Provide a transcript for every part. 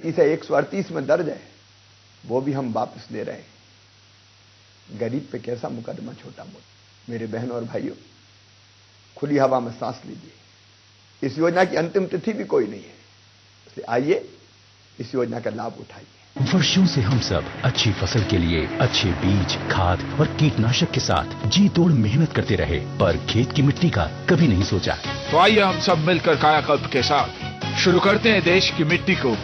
इसे 138 में दर्ज है, वो भी हम वापस ले रहे हैं। गरीब पे कैसा मुकदमा छोटा मोटा। मेरे बहनों और भाइयों, खुली हवा में सांस लीजिए। इस योजना की अंतिम तिथि भी कोई नहीं है, इसलिए आइए इस योजना का लाभ उठाइए। वर्षों से हम सब अच्छी फसल के लिए अच्छे बीज, खाद और कीटनाशक के साथ जी तोड़ मेहनत करते रहे, पर खेत की मिट्टी का कभी नहीं सोचा। तो आइए हम सब मिलकर कायाकल्प के साथ शुरू करते हैं देश की मिट्टी को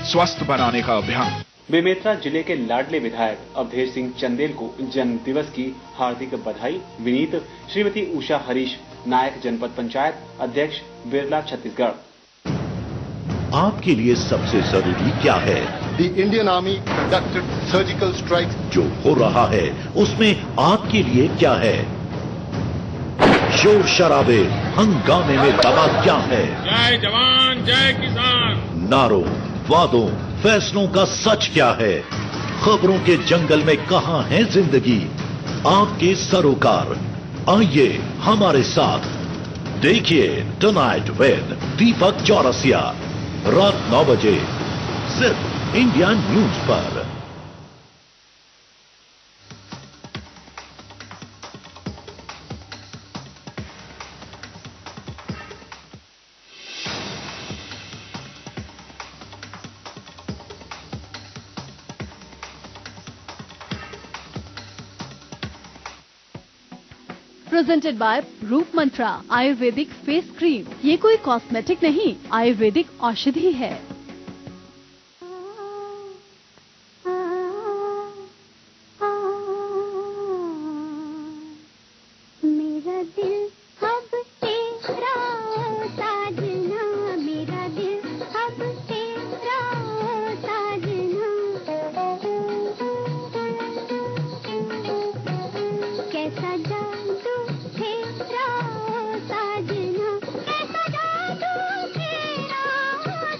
स्वस्थ बनाने का अभियान। बेमेतरा जिले के लाडले विधायक अवधेश सिंह चंदेल को जन्म दिवस की हार्दिक बधाई। विनीत श्रीमती उषा हरीश नायक, जनपद पंचायत अध्यक्ष, बिरला, छत्तीसगढ़। आपके लिए सबसे जरूरी क्या है? The Indian Army conducted surgical strikes. जो हो रहा है उसमें आपके लिए क्या है? शोर शराबे हंगामे में दबा क्या है? जय जवान जय किसान। नारों, वादों, फैसलों का सच क्या है? खबरों के जंगल में कहां है जिंदगी? आपके सरोकार, आइए हमारे साथ देखिए टुनाइट विद दीपक चौरसिया, रात 9 बजे सिर्फ इंडिया न्यूज पर। प्रेजेंटेड बाय रूप मंत्रा आयुर्वेदिक फेस क्रीम। ये कोई कॉस्मेटिक नहीं, आयुर्वेदिक औषधि है। मेरा दिल अब तेरा साजना, मेरा दिल अब तेरा साजना, कैसा जादू तेरा साजना, कैसा जादू तेरा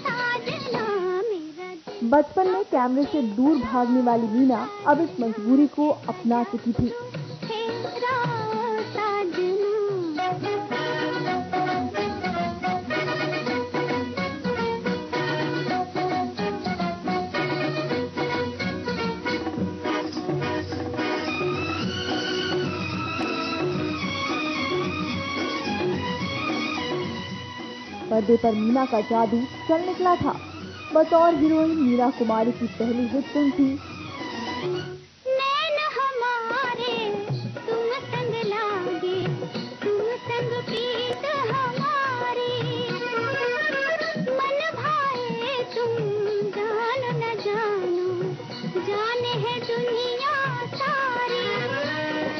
साजना, मेरा दिल। बचपन में कैमरे से दूर भागने वाली मीना अब इस मजबूरी को अपना चुकी थी। पर्दे पर मीना का जादू चल निकला था। बतौर हीरोइन मीना कुमारी की पहली हिट फिल्म थी नैन हमारे तुम संग लागे, तुम संग प्रीत हमारी, मन भाए तुम जानो न जानो, जाने है दुनिया सारी,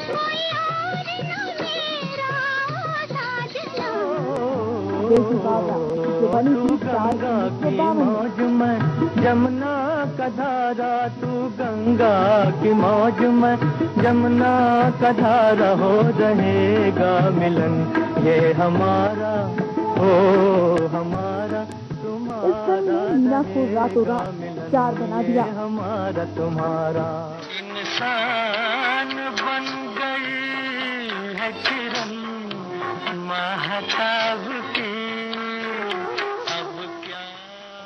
कोई और न मेरा साजना। जो बनी थी मौज में जमुना का धारा, तू गंगा की मौज में जमुना का धारा, हो रहेगा मिलन ये हमारा, ओ हमारा तुम्हारा। मीना को रातों रात स्टार बना दिया। हमारा तुम्हारा इंसान बन गई है किरण महताब की।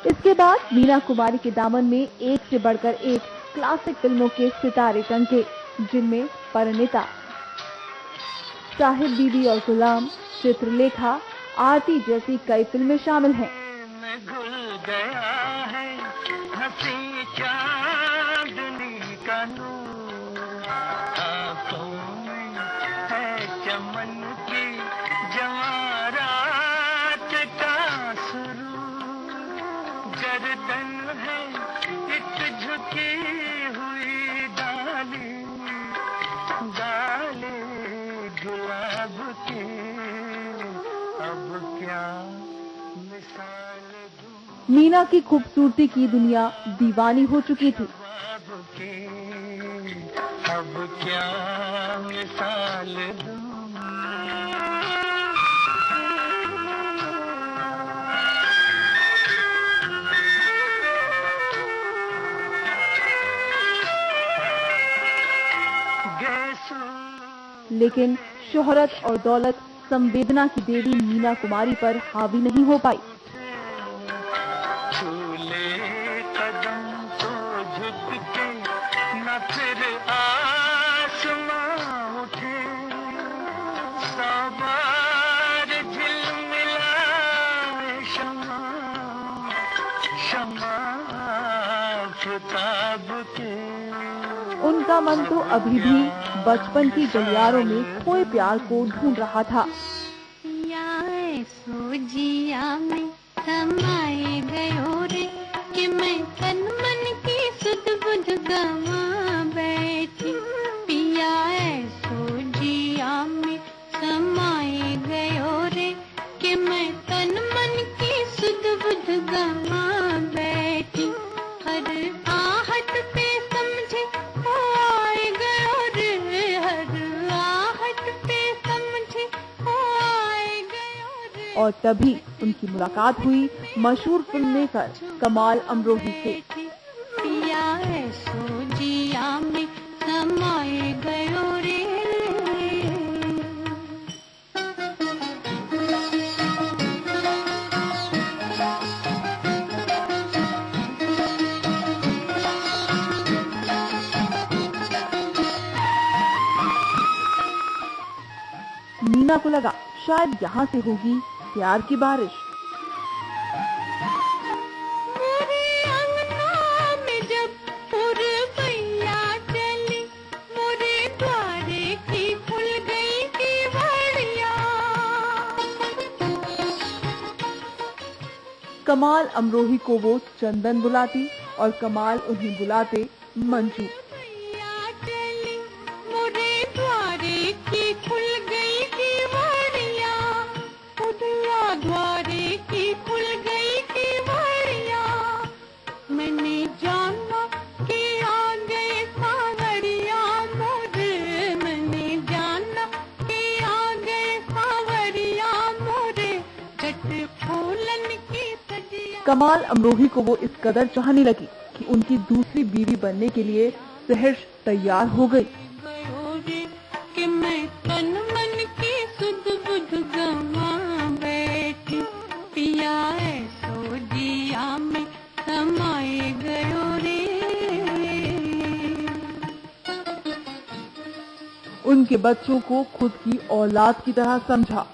इसके बाद मीना कुमारी के दामन में एक से बढ़कर एक क्लासिक फिल्मों के सितारे टंके, जिनमें परिणीता, साहिब बीबी और गुलाम, चित्रलेखा, आरती जैसी कई फिल्में शामिल हैं। मीना की खूबसूरती की दुनिया दीवानी हो चुकी थी। अब क्या मिसाल दूं। लेकिन शोहरत और दौलत संवेदना की देवी मीना कुमारी पर हावी नहीं हो पाई। आफताब के। उनका मन तो अभी भी बचपन की गलियारों में खोए प्यार को ढूंढ रहा था। सोजिया में समाए गयो रे कि मैं तन मन की सुध बुध गवा बैठी। पिया सोजिया में समाए गयो रे कि मैं तन मन की सुध बुध गवा बैठी। हर आहट पे समझे हो आए गयो रे, हर आहट पे समझे हो आए गयो रे। और तभी उनकी मुलाकात हुई मशहूर फिल्म मेकर कमाल अमरोही से। पिया सोजिया में समाए गयो रे। मीना को लगा शायद यहाँ से होगी प्यार की बारिश। मेरे अंगना में जब पुरवैया चली, मोरे द्वारे की खुल गई केवड़िया। कमाल अमरोही को वो चंदन बुलाती और कमाल उन्हें बुलाते मंजू। मोरे द्वारे की खुल गई केवड़िया, उदिया द्वारे की खुल गई केवड़िया। मैंने जाना कि आ गए सावरिया मोरे, मैंने जाना कि आ गए सावरिया मोरे। झट फूलन की सजिया। कमाल अमरोही को वो इस कदर चाहने लगी कि उनकी दूसरी बीवी बनने के लिए सहर्ष तैयार हो गई। कि मैं तन मन की सुध बुध गवा बैठी। पिया सोजिया में समाए गयो रे। उनके बच्चों को खुद की औलाद की तरह समझा।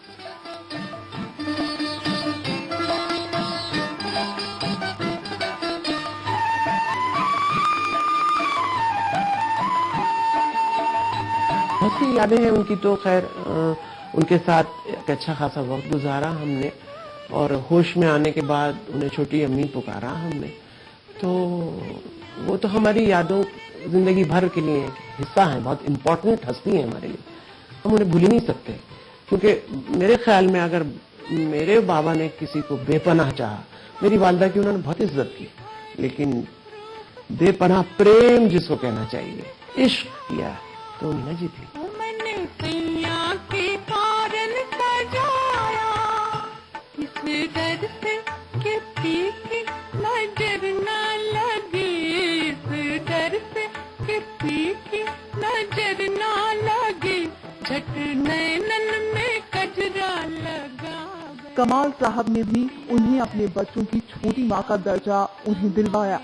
बहुत सी यादें हैं उनकी, तो खैर उनके साथ एक अच्छा खासा वक्त गुजारा हमने, और होश में आने के बाद उन्हें छोटी अम्मी पुकारा हमने। तो वो तो हमारी यादों जिंदगी भर के लिए हिस्सा है, बहुत इम्पोर्टेंट हस्ती है हमारे लिए, हम उन्हें भूल ही नहीं सकते। क्योंकि मेरे ख्याल में अगर मेरे बाबा ने किसी को बेपनाह चाहा, मेरी वालदा की उन्होंने बहुत इज्जत की, लेकिन बेपनाह प्रेम जिसको कहना चाहिए, इश्क किया, तो मीना जी थी। मैंने सैया के कारण सजाया, इस डर से कि पीछे नजर न लगे, इस डर से कि पीछे नजर न लगे। झट नैनन में कजरा लगा। कमाल साहब ने भी उन्हें अपने बच्चों की छोटी माँ का दर्जा उन्हें दिलवाया।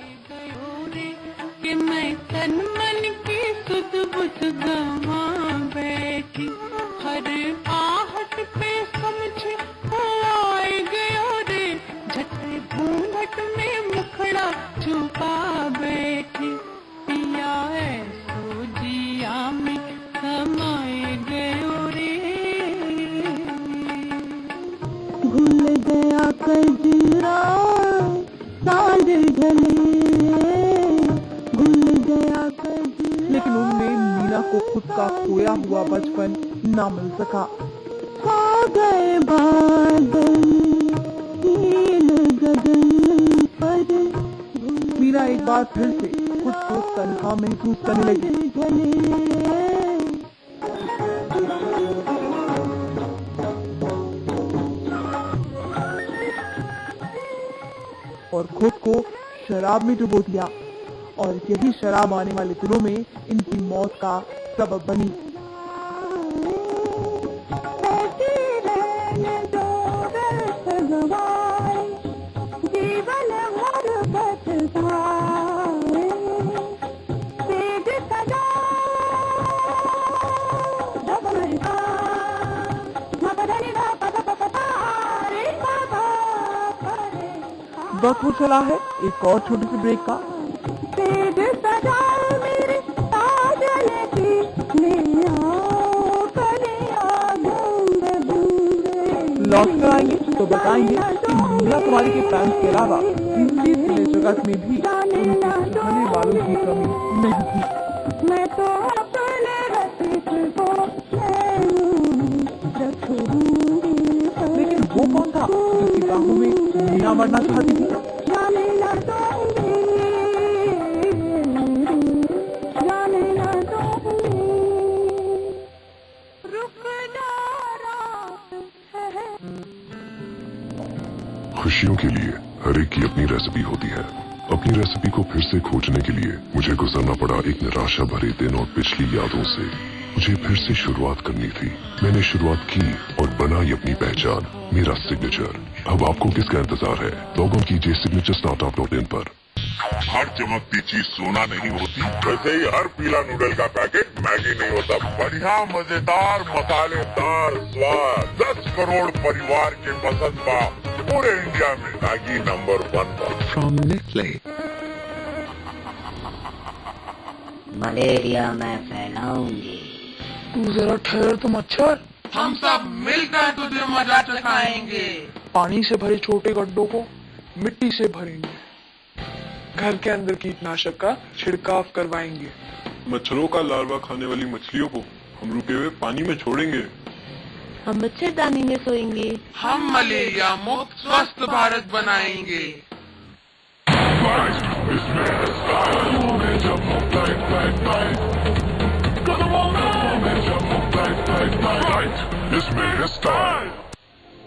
कि मैं तन मन की सुध बुध गवा बैठी। हर आहट पे समझे हो आए गयो रे। झट घूंघट में मुखड़ा छुपा बैठी। पिया सोजिया में समाए गयो रे। भूल गया कजरा साँझ ढले, भूल गया कजरा। लेकिन उनमें मीना को खुद का खोया हुआ बचपन न मिल सका। खो गए बादल नील गगन पर। मीना एक बार फिर से खुद को तन्हा महसूस करने लगी। और खुद को शराब में डुबो दिया, और यही शराब आने वाले दिनों में इनकी मौत का सबब बनी। जीवन भर बचताए, तेज सजा डबलता मपधनि धा पद पपता रे बाबा करे। अब वक्त हो चला है एक और छोटी सी ब्रेक का। तेज सजा मेरे साजन की लौट कर आएंगे तो बताएंगे कि मीना कुमारी के फैंस के अलावा हिंदी सिने जगत में भी उनके चाहने वालों की कमी नहीं थी। मैं तो अपने रसिक को लेकिन वो कौन था जिसकी बाहों में मीना मरना चाहती थी? खुशियों के लिए हर एक की अपनी रेसिपी होती है। अपनी रेसिपी को फिर से खोजने के लिए मुझे गुजरना पड़ा एक निराशा भरे दिन और पिछली यादों से। मुझे फिर से शुरुआत करनी थी। मैंने शुरुआत की और बनाई अपनी पहचान, मेरा सिग्नेचर। अब आपको किसका इंतजार है? लॉग ऑन कीजिए signature-startup.in पर। हर चमकती चीज सोना नहीं होती, वैसे ही हर पीला नूडल का पैकेट मैगी नहीं होता। बढ़िया मजेदार मसालेदार स्वाद 10 करोड़ परिवार के पसंद का पूरे इंडिया में मैगी नंबर 1 पर। From Nestle। मलेरिया मैं फैलाऊंगी। तू जरा ठहर तो मच्छर। हम सब मिलकर तुझे मजा चखाएंगे। पानी से भरे छोटे गड्ढों को मिट्टी से भरेंगे, घर के अंदर कीटनाशक का छिड़काव करवाएंगे। मच्छरों का लार्वा खाने वाली मछलियों को हम रुके हुए पानी में छोड़ेंगे। हम मच्छरदानी में सोएंगे। हम मलेरिया मुक्त स्वस्थ भारत बनाएंगे।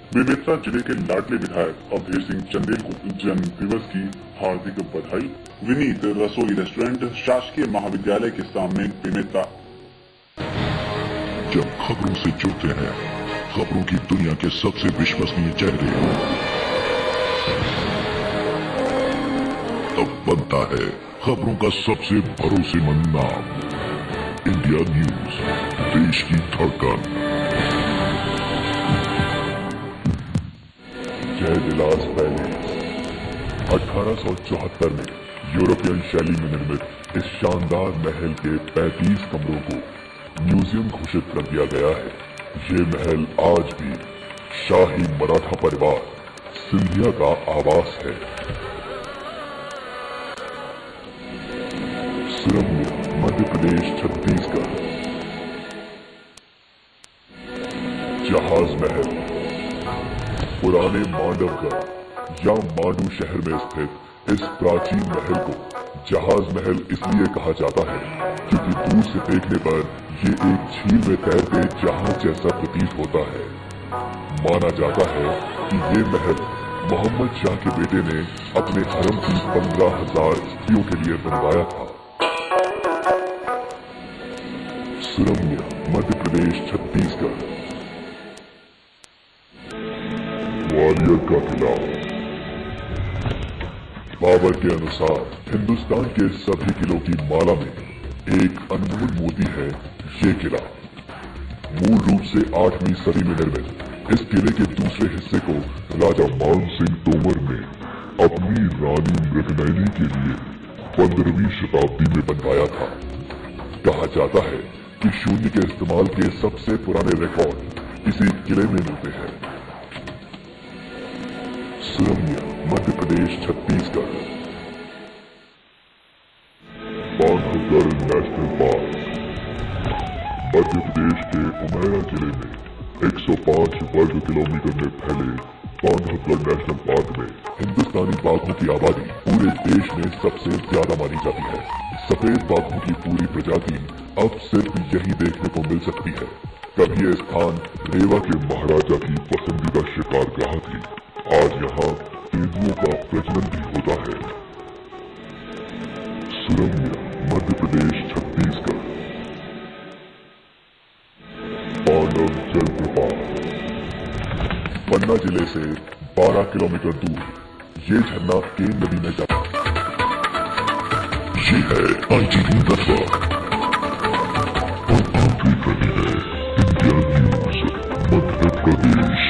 बेमेतरा जिले के लाडले विधायक अवधेश सिंह चंदेल को जन्म दिवस की हार्दिक बधाई। विनीत रसोई रेस्टोरेंट शासकीय महाविद्यालय के सामने बेमेतरा। जब खबरों से जुड़ते हैं, खबरों की दुनिया के सबसे विश्वसनीय चेहरे, तब बनता है खबरों का सबसे भरोसेमंद नाम, इंडिया न्यूज, देश की धड़कन। जय विलास पैलेस 1874 में यूरोपियन शैली में निर्मित इस शानदार महल के 35 कमरों को म्यूजियम घोषित कर दिया गया है। ये महल आज भी शाही मराठा परिवार सिंधिया का आवास है। सुरंग मध्य प्रदेश छत्तीसगढ़। जहाज महल पुराने मांडवगढ़ या मांडू शहर में स्थित इस प्राचीन महल को जहाज महल इसलिए कहा जाता है क्योंकि दूर से देखने पर ये एक झील में तैरते जहाज जैसा प्रतीत होता है। माना जाता है कि ये महल मोहम्मद शाह के बेटे ने अपने हरम की 15,000 स्त्रियों के लिए बनवाया था। सुरंग मध्य प्रदेश छत्तीसगढ़। ग्वालियर का किला। बाबर के अनुसार हिंदुस्तान के सभी किलों की माला में एक अनमोल मोती है ये किला। मूल रूप से 8वीं सदी में निर्मित इस किले के दूसरे हिस्से को राजा मान सिंह तोमर ने अपनी रानी मृगनयनी के लिए 15वीं शताब्दी में बनवाया था। कहा जाता है कि शून्य के इस्तेमाल के सबसे पुराने रिकॉर्ड इसी किले में मिलते हैं। सुरंग मध्य प्रदेश छत्तीसगढ़। बांधवगढ़ नेशनल पार्क मध्य प्रदेश के उमैरा जिले में 105 वर्ग किलोमीटर में फैले बांधवगढ़ नेशनल पार्क में हिंदुस्तानी बाघों की आबादी पूरे देश में सबसे ज्यादा मानी जाती है। सफेद बाघों की पूरी प्रजाति अब सिर्फ यही देखने को मिल सकती है। कभी यह स्थान रेवा के महाराजा की पसंदीदा शिकारगाह थी। आज यहाँ तेंदुओं का प्रजनन भी होता है। सुरंग मध्य प्रदेश छत्तीसगढ़। पांडव जलप्रपात पन्ना जिले से 12 किलोमीटर दूर ये झरना केन नदी में जाता ये है ITV नेटवर्क और आप देख रहे हैं इंडिया न्यूज मध्य प्रदेश।